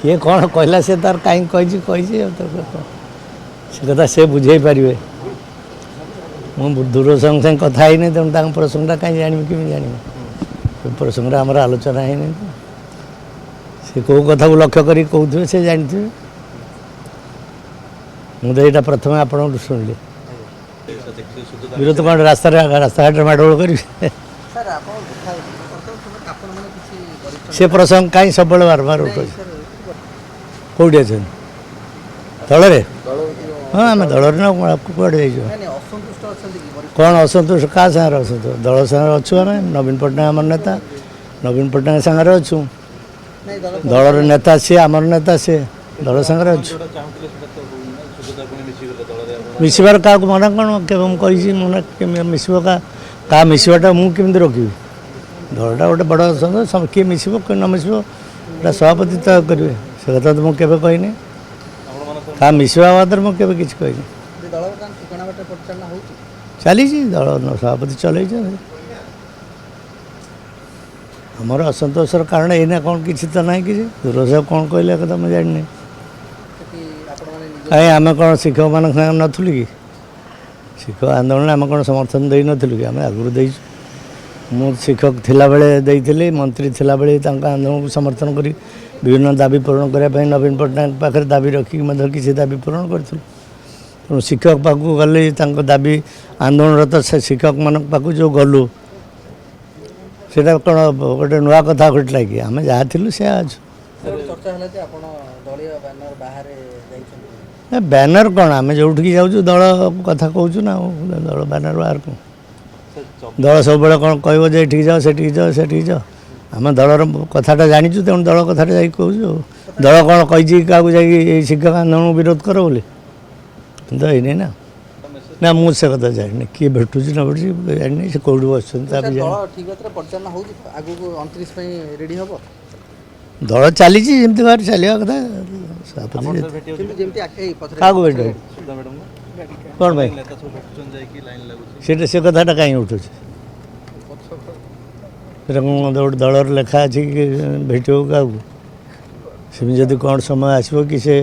किए कौन कहला से तार कहीं कही से कथा से बुझे पारे मुझे दूर संग संग कथा ही नहीं तेणु प्रसंगटा कहीं जानी कि जानी प्रसंगटा आम आलोचना ही नहीं से कौ कथा को लक्ष्य कर कहते से जानते मुझे यहाँ प्रथम आपड़ शुणिली विरोध कौन रास्ता घाट माड़गोल कर प्रसंग कहीं सब बारंबार उठे कौटी अच्छे दल हाँ आम दल कौड़े कौन असंतोष क्या सागर असंतोष दल सागर अच्छु आम नवीन पट्टनायक आम नेता नवीन पट्टनायक सागर अच्छु दलर नेता सी आमर नेता सी दल सागर अच्छु मिसबार क्या मना कौन के कही मना मिसब क्या मिसवाटा मुझे रोकि दलटा गोटे बड़ संघ किए मिसब कि न मिसब सभापति तय करेंगे से कथा तो मुझे कहनी क्या मिसवा बादर मुझे किसी कहनी चली दल सभापति चल आमर असंतोषर कारण एना कौन किसी तो ना कि दूर साहब कौन कहले कथा मुझे जानी कहीं आम कौन शिक्षक मान नथुलु कि शिक्षक आंदोलन आम कौन समर्थन दे नु कि आम आगुरी दे मु शिक्षक थिला बेले देइथिली मंत्री थिला बेले आंदोलन को समर्थन करी विभिन्न दाबी पूरण करने नवीन पट्टनायक पाखे दाबी रखिक किसी दाबी पूरण करूँ तेणु शिक्षक पाक गले दाबी आंदोलनरत से शिक्षक मान पाक जो गलु से कौन गोटे नुआ कथा घटला कि आम जहाँ थी से आज बैनर कौन आम जो जाऊँ दल कथा कहूँ ना दल बैनर बाहर को दल सब कौन कह जाओ से जाओ आम दलर कथाटा जाचु तेणु दल कथाटा जा कहूँ दल कौन कही क्या शिक्षक आंदोलन विरोध कर बोली तो है ना ना मुझे कथा जानी किए भेटू न भेटू जानी से कौट बस दल चली जमी बाहर चलवा कथा क्या भेट कौन भाई से कथाटा कहीं उठू गोटे दलर लेखा अच्छी भेट क्या सेम जदि कौन समय आसो कि से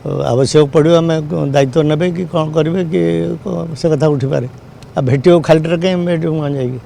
आवश्यक पड़ो आम दायित्व ने कि कौन करेंगे कि से कथा उठी पारे आ भेट खाली कहीं भेट जाएगी